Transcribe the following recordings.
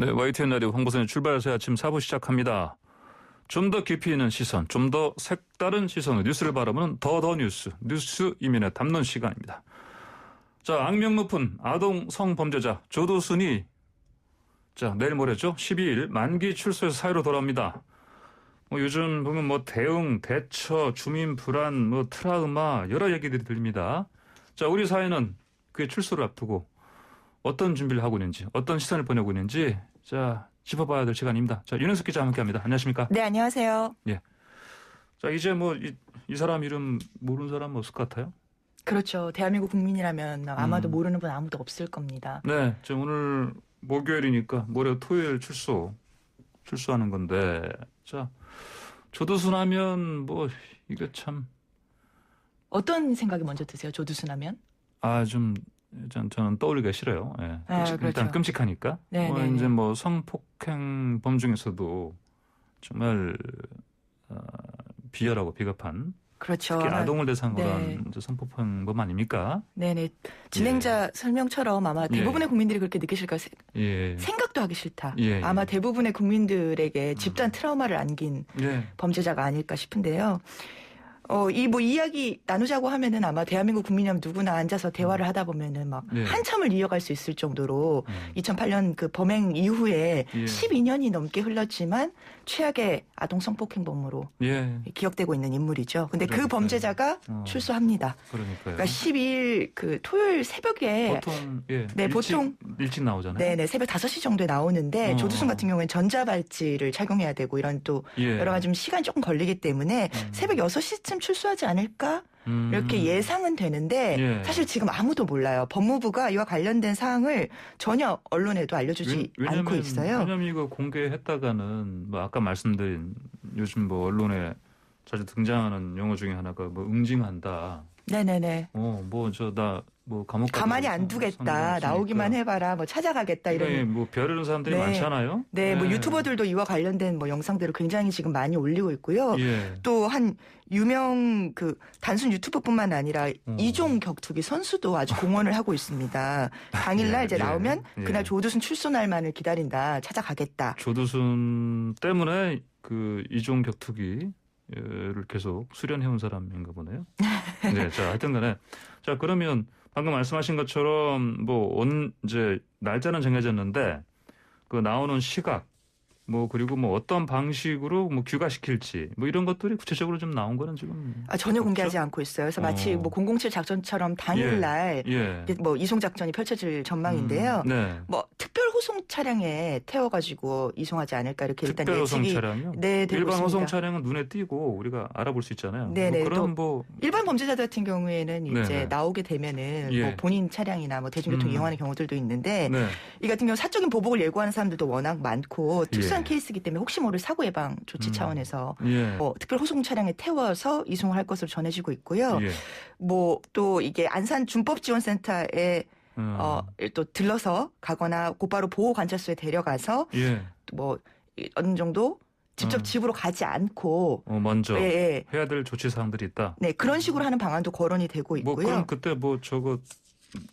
네, YTN 라디오 황보선의 출발해서 아침 4부 시작합니다. 좀 더 깊이 있는 시선, 좀 더 색다른 시선으로 뉴스를 바라보는 더 뉴스, 뉴스 이면에 담는 시간입니다. 자, 악명 높은 아동 성범죄자 조두순이 내일 모레죠. 12일 만기 출소해서 사회로 돌아옵니다. 요즘 보면 대응, 대처, 주민 불안, 트라우마 여러 얘기들이 들립니다. 자, 우리 사회는 그의 출소를 앞두고 어떤 준비를 하고 있는지, 어떤 시선을 보내고 있는지, 짚어봐야 될 시간입니다. 윤은숙 기자와 함께합니다. 안녕하십니까? 네, 안녕하세요. 예. 자, 이제 이 사람 이름 모르는 사람 없을 것 같아요? 그렇죠. 대한민국 국민이라면 아마도 모르는 분 아무도 없을 겁니다. 네, 오늘 목요일이니까 모레 토요일 출소하는 건데, 조두순 하면 이게 참. 어떤 생각이 먼저 드세요? 조두순 하면? 저는 떠올리기가 싫어요. 예. 그렇죠. 일단 끔찍하니까. 이제 성폭행범 중에서도 정말 비열하고 비겁한. 그렇죠. 특히 아동을 대상으로 한 성폭행범 아닙니까? 네네. 진행자 설명처럼 아마 대부분의 국민들이 그렇게 느끼실까 생각도 하기 싫다. 아마 대부분의 국민들에게 집단 트라우마를 안긴 범죄자가 아닐까 싶은데요. 이 이야기 나누자고 하면은 아마 대한민국 국민이라면 누구나 앉아서 대화를 하다 보면은 한참을 이어갈 수 있을 정도로 2008년 그 범행 이후에 12년이 넘게 흘렀지만 최악의 아동 성폭행범으로 기억되고 있는 인물이죠. 근데 그 범죄자가 출소합니다. 그러니까 12일 그 토요일 새벽에 보통 일찍 나오잖아요. 네네, 새벽 5시 정도에 나오는데 조두순 같은 경우에는 전자발찌를 착용해야 되고 이런 또 여러 가지 좀 시간이 조금 걸리기 때문에 새벽 6시쯤 출소하지 않을까? 이렇게 예상은 되는데 사실 지금 아무도 몰라요. 법무부가 이와 관련된 사항을 전혀 언론에도 알려주지 않고 있어요. 왜냐면 이거 공개했다가는 아까 말씀드린 요즘 언론에 자주 등장하는 용어 중에 하나가 응징한다. 네네네. 감옥 가만히 안 두겠다. 나오기만 해봐라. 찾아가겠다. 이런. 벼르는 사람들이 많잖아요. 네, 유튜버들도 이와 관련된 영상들을 굉장히 지금 많이 올리고 있고요. 또 한 유명 단순 유튜버뿐만 아니라 이종 격투기 선수도 아주 공헌을 하고 있습니다. 당일날 이제 나오면 그날 조두순 출소 날만을 기다린다. 찾아가겠다. 조두순 때문에 그 이종 격투기 를 계속 수련해온 사람인가 보네요. 네, 하여튼 간에. 그러면 방금 말씀하신 것처럼 이제 날짜는 정해졌는데 그 나오는 시각 그리고 어떤 방식으로 귀가시킬지 이런 것들이 구체적으로 좀 나온 거는 지금 전혀 공개하지 않고 있어요. 그래서 마치 007 작전처럼 당일날 이송 작전이 펼쳐질 전망인데요. 특별 호송 차량에 태워가지고 이송하지 않을까 이렇게 일단 특별 예측이 호송 차량이요? 되고 일반 있습니다. 호송 차량은 눈에 띄고 우리가 알아볼 수 있잖아요. 네네. 그런 일반 범죄자들 같은 경우에는 이제 나오게 되면은 본인 차량이나 대중교통 이용하는 경우들도 있는데 이 같은 경우 사적인 보복을 예고하는 사람들도 워낙 많고 특수한 케이스이기 때문에 혹시 모를 사고 예방 조치 차원에서 특별 호송 차량에 태워서 이송할 것으로 전해지고 있고요. 또 이게 안산 준법지원센터에 또 들러서 가거나 곧바로 보호관찰소에 데려가서 어느 정도 직접 집으로 가지 않고 먼저 해야 될 조치 사항들이 있다. 네, 그런 식으로 하는 방안도 거론이 되고 있고요. 그럼 그때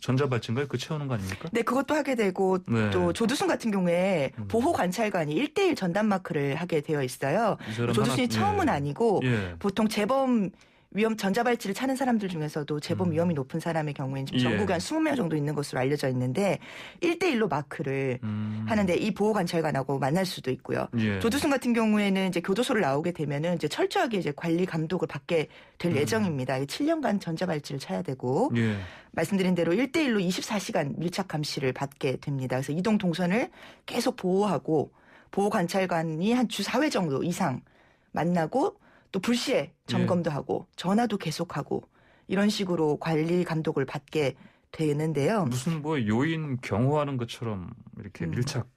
전자발찌인가요? 채우는 거 아닙니까? 네, 그것도 하게 되고 또 조두순 같은 경우에 보호관찰관이 1:1 전담 마크를 하게 되어 있어요. 조두순이 처음은 아니고 보통 재범 위험 전자발찌를 차는 사람들 중에서도 재범 위험이 높은 사람의 경우에는 지금 전국에 한 20명 정도 있는 것으로 알려져 있는데 1:1로 마크를 하는데 이 보호관찰관하고 만날 수도 있고요. 조두순 같은 경우에는 이제 교도소를 나오게 되면은 이제 철저하게 이제 관리 감독을 받게 될 예정입니다. 7년간 전자발찌를 차야 되고 말씀드린 대로 1:1로 24시간 밀착 감시를 받게 됩니다. 그래서 이동 동선을 계속 보호하고 보호관찰관이 한 주 4회 정도 이상 만나고 또 불시에 점검도 하고 전화도 계속하고 이런 식으로 관리 감독을 받게 되는데요. 무슨 요인 경호하는 것처럼 이렇게 밀착.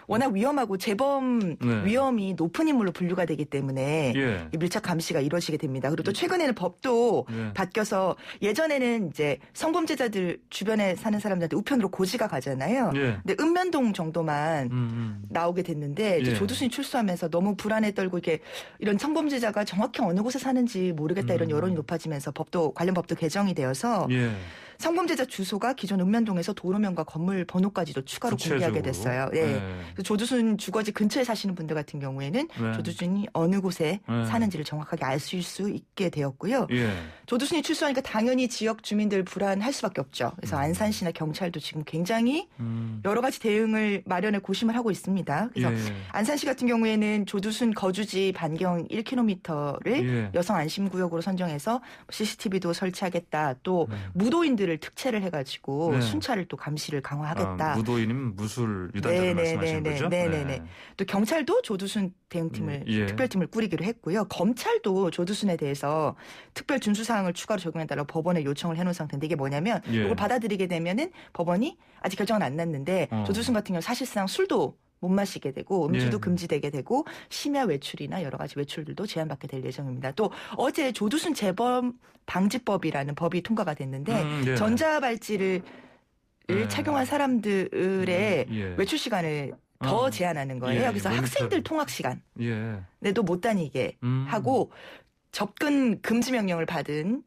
워낙 위험하고 재범 위험이 높은 인물로 분류가 되기 때문에 이 밀착 감시가 이루어지게 됩니다. 그리고 또 최근에는 법도 바뀌어서 예전에는 이제 성범죄자들 주변에 사는 사람들한테 우편으로 고지가 가잖아요. 근데 읍면동 정도만 나오게 됐는데 이제 조두순이 출소하면서 너무 불안에 떨고 이런 성범죄자가 정확히 어느 곳에 사는지 모르겠다 이런 여론이 높아지면서 관련 법도 개정이 되어서 성범죄자 주소가 기존 읍면동에서 도로명과 건물 번호까지도 추가로 공개하게 됐어요. 네. 그래서 조두순 주거지 근처에 사시는 분들 같은 경우에는 네. 조두순이 어느 곳에 네. 사는지를 정확하게 아실 수 있게 되었고요. 예. 조두순이 출소하니까 당연히 지역 주민들 불안할 수밖에 없죠. 그래서 안산시나 경찰도 지금 굉장히 여러 가지 대응을 마련에 고심을 하고 있습니다. 그래서 예. 안산시 같은 경우에는 조두순 거주지 반경 1km를 예. 여성 안심구역으로 선정해서 CCTV도 설치하겠다. 또 무도인들을 특채를 해가지고 네. 순찰을 또 감시를 강화하겠다. 무도인이면 무술 유단자를 말씀하시는 거죠? 네네네. 네. 또 경찰도 조두순 대응팀을 특별팀을 꾸리기로 했고요. 검찰도 조두순에 대해서 특별 준수사항을 추가로 적용해달라고 법원에 요청을 해놓은 상태인데 이게 뭐냐면 이걸 받아들이게 되면은 법원이 아직 결정은 안 났는데 조두순 같은 경우 사실상 술도 못 마시게 되고 음주도 금지되게 되고 심야 외출이나 여러 가지 외출들도 제한받게 될 예정입니다. 또 어제 조두순 재범 방지법이라는 법이 통과가 됐는데 전자발찌를 착용한 사람들의 외출 시간을 더 제한하는 거예요. 그래서 학생들 통학 시간에도 못 다니게 하고 접근 금지 명령을 받은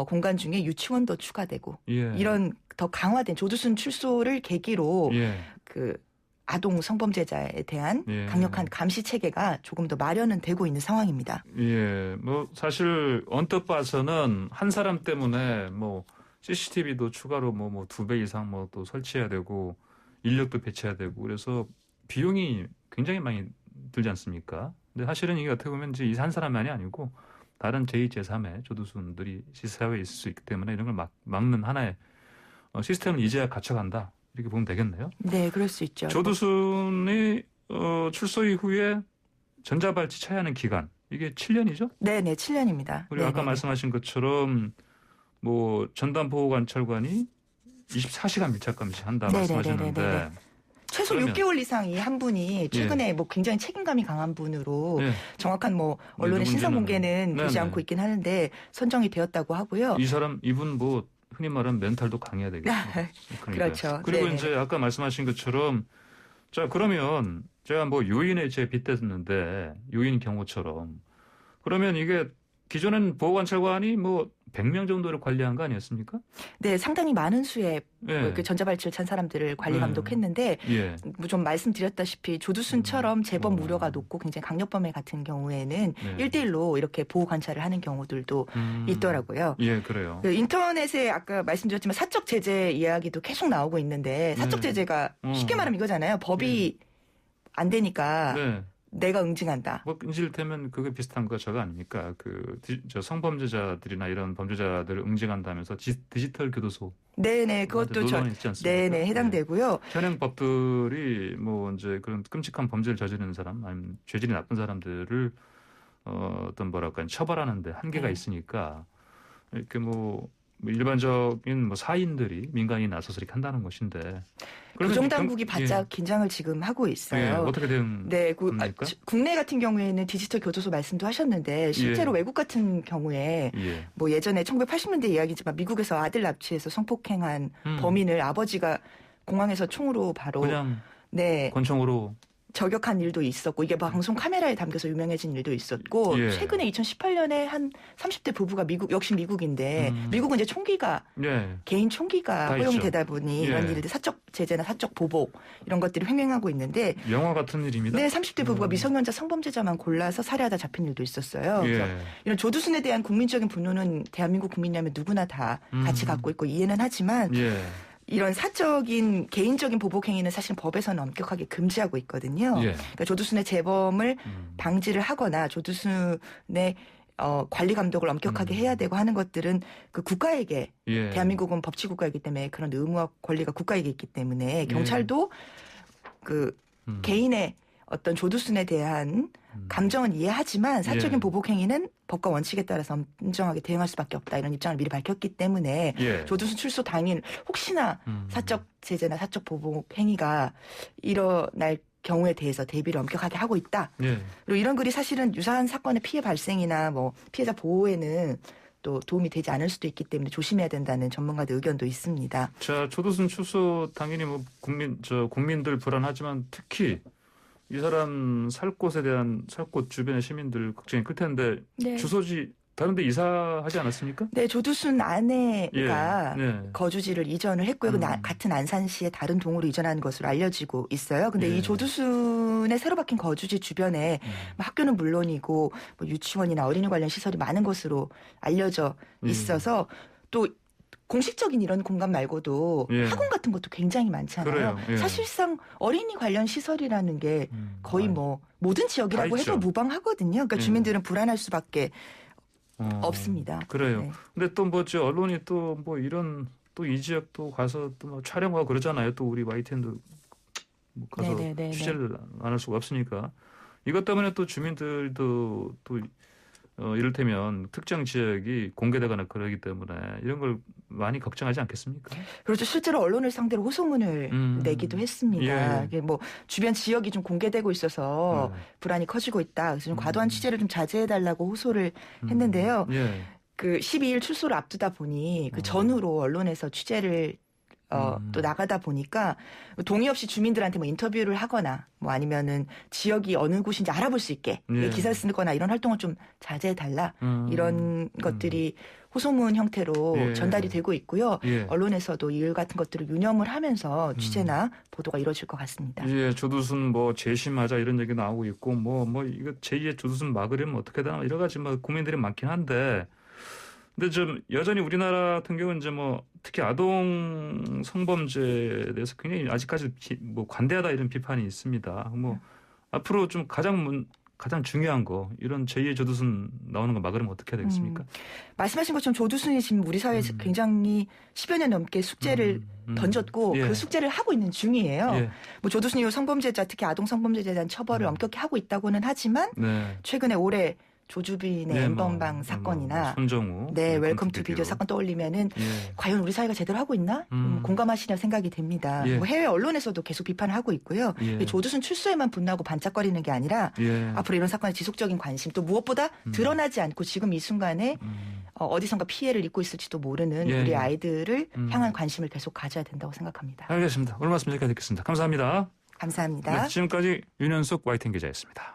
공간 중에 유치원도 추가되고 이런 더 강화된 조두순 출소를 계기로 그 아동 성범죄자에 대한 강력한 감시 체계가 조금 더 마련은 되고 있는 상황입니다. 예, 뭐 사실 언뜻 봐서는 한 사람 때문에 뭐 CCTV도 추가로 뭐 2배 이상 뭐 또 설치해야 되고 인력도 배치해야 되고 그래서 비용이 굉장히 많이 들지 않습니까? 근데 사실은 이게 어떻게 보면 이제 이 한 사람만이 아니고 다른 제2, 제3의 조두순들이 시사회에 있을 수 있기 때문에 이런 걸 막는 하나의 시스템을 이제야 갖춰간다. 이렇게 보면 되겠네요. 네, 그럴 수 있죠. 조두순이 출소 이후에 전자발찌 차야하는 기간 이게 7년이죠? 네네, 7년입니다. 그리고 아까 말씀하신 것처럼 뭐 전담보호관찰관이 24시간 밀착 감시한다 말씀하셨는데 최소 그러면, 6개월 이상이 한 분이 최근에 뭐 굉장히 책임감이 강한 분으로 정확한 뭐 언론의 신상 공개는 되지 않고 있긴 하는데 선정이 되었다고 하고요. 이분 뭐 흔히 말하는 멘탈도 강해야 되겠습니다. 그렇죠. 그리고 이제 아까 말씀하신 것처럼 자 그러면 제가 뭐 요인에 제 빗댔는데 요인 경우처럼 그러면 이게 기존엔 보호관찰관이 뭐 100명 정도를 관리한 거 아니었습니까? 네, 상당히 많은 수의 그 전자발찌를 찬 전사람들을 관리 감독했는데 좀 말씀드렸다시피 조두순처럼 재범 우려가 높고 굉장히 강력범의 같은 경우에는 1대1로 이렇게 보호 관찰을 하는 경우들도 있더라고요. 예, 그래요. 그 인터넷에 아까 말씀드렸지만 사적 제재 이야기도 계속 나오고 있는데 사적 제재가 쉽게 말하면 이거잖아요. 법이 안 되니까 내가 응징한다. 뭐 이를테면 그게 비슷한 거 저거 아닙니까? 저 성범죄자들이나 이런 범죄자들을 응징한다면서 디지털 교도소. 네네, 그것도 네네 해당되고요. 현행법들이 뭐 이제 그런 끔찍한 범죄를 저지르는 사람, 아니면 죄질이 나쁜 사람들을 어떤 뭐랄까 처벌하는데 한계가 있으니까 이렇게 뭐 일반적인 뭐 사인들이 민간인이 나서서 이렇게 한다는 것인데 교정당국이 바짝 긴장을 지금 하고 있어요. 어떻게 된 겁니까? 국내 같은 경우에는 디지털 교도소 말씀도 하셨는데 실제로 외국 같은 경우에 뭐 예전에 1980년대 이야기지만 미국에서 아들 납치해서 성폭행한 범인을 아버지가 공항에서 총으로 바로 그냥 권총으로 저격한 일도 있었고 이게 방송 카메라에 담겨서 유명해진 일도 있었고 최근에 2018년에 한 30대 부부가 역시 미국인데 미국은 이제 총기가 개인 총기가 허용되다 보니 이런 일들 사적 제재나 사적 보복 이런 것들이 횡행하고 있는데 영화 같은 일입니다. 네, 30대 부부가 미성년자 성범죄자만 골라서 살해하다 잡힌 일도 있었어요. 그래서 이런 조두순에 대한 국민적인 분노는 대한민국 국민이라면 누구나 다 같이 갖고 있고 이해는 하지만 이런 사적인 개인적인 보복 행위는 사실 법에서는 엄격하게 금지하고 있거든요. 그러니까 조두순의 재범을 방지를 하거나 조두순의 관리 감독을 엄격하게 해야 되고 하는 것들은 그 국가에게 대한민국은 법치국가이기 때문에 그런 의무와 권리가 국가에게 있기 때문에 경찰도 그 개인의 어떤 조두순에 대한 감정은 이해하지만 사적인 보복 행위는 법과 원칙에 따라서 엄정하게 대응할 수밖에 없다 이런 입장을 미리 밝혔기 때문에 조두순 출소 당일 혹시나 사적 제재나 사적 보복 행위가 일어날 경우에 대해서 대비를 엄격하게 하고 있다. 그리고 이런 글이 사실은 유사한 사건의 피해 발생이나 뭐 피해자 보호에는 또 도움이 되지 않을 수도 있기 때문에 조심해야 된다는 전문가들 의견도 있습니다. 자, 조두순 출소 당연히 뭐 국민들 불안하지만 특히 이 사람 살 곳에 대한 살 곳 주변의 시민들 걱정이 클 텐데 주소지 다른 데 이사하지 않았습니까? 네, 조두순 아내가 거주지를 이전을 했고요. 같은 안산시의 다른 동으로 이전한 것으로 알려지고 있어요. 근데 이 조두순의 새로 바뀐 거주지 주변에 학교는 물론이고 뭐 유치원이나 어린이 관련 시설이 많은 것으로 알려져 있어서 또 공식적인 이런 공간 말고도 학원 같은 것도 굉장히 많잖아요. 사실상 어린이 관련 시설이라는 게 거의 뭐 모든 지역이라고 해도 무방하거든요. 그러니까 주민들은 불안할 수밖에 없습니다. 그래요. 네. 근데 또 뭐죠 언론이 또 뭐 이런 또 이 지역 또 가서 또 뭐 촬영하고 그러잖아요. 또 우리 YTN도 뭐 가서 취재를 안 할 수가 없으니까 이것 때문에 또 주민들도 또 이를테면 특정 지역이 공개되거나 그러기 때문에 이런 걸 많이 걱정하지 않겠습니까? 그렇죠. 실제로 언론을 상대로 호소문을 내기도 했습니다. 이게 뭐 주변 지역이 좀 공개되고 있어서 불안이 커지고 있다. 그래서 좀 과도한 취재를 좀 자제해달라고 호소를 했는데요. 그 12일 출소를 앞두다 보니 그 전후로 언론에서 취재를 또 나가다 보니까 동의 없이 주민들한테 뭐 인터뷰를 하거나 뭐 아니면은 지역이 어느 곳인지 알아볼 수 있게 기사를 쓰거나 이런 활동을 좀 자제해달라 이런 것들이 호소문 형태로 전달이 되고 있고요. 언론에서도 일 같은 것들을 유념을 하면서 취재나 보도가 이루어질 것 같습니다. 조두순 뭐 재심하자 이런 얘기 나오고 있고 뭐 이거 제2의 조두순 막으려면 어떻게 되나 여러 가지 뭐 고민들이 많긴 한데. 근데 좀 여전히 우리나라 같은 경우는 이제 뭐 특히 아동 성범죄에 대해서 굉장히 아직까지 뭐 관대하다 이런 비판이 있습니다. 뭐 앞으로 좀 가장 중요한 거 이런 제2의 조두순 나오는 거 막으려면 어떻게 해야 되겠습니까? 말씀하신 것처럼 조두순이 지금 우리 사회에서 굉장히 10여 년 넘게 숙제를 던졌고 그 숙제를 하고 있는 중이에요. 뭐 조두순 이후 성범죄자 특히 아동 성범죄자에 대한 처벌을 엄격히 하고 있다고는 하지만 최근에 올해 조주빈의 엠번방 사건이나 손정우 웰컴 투 비디오 사건 떠올리면은 과연 우리 사회가 제대로 하고 있나 공감하시냐 생각이 됩니다. 뭐 해외 언론에서도 계속 비판을 하고 있고요. 조두순 출소에만 분노하고 반짝거리는 게 아니라 앞으로 이런 사건에 지속적인 관심 또 무엇보다 드러나지 않고 지금 이 순간에 어디선가 피해를 입고 있을지도 모르는 우리 아이들을 향한 관심을 계속 가져야 된다고 생각합니다. 알겠습니다. 오늘 말씀 여기까지 듣겠습니다. 감사합니다. 감사합니다. 지금까지 윤현숙 YTN 기자였습니다.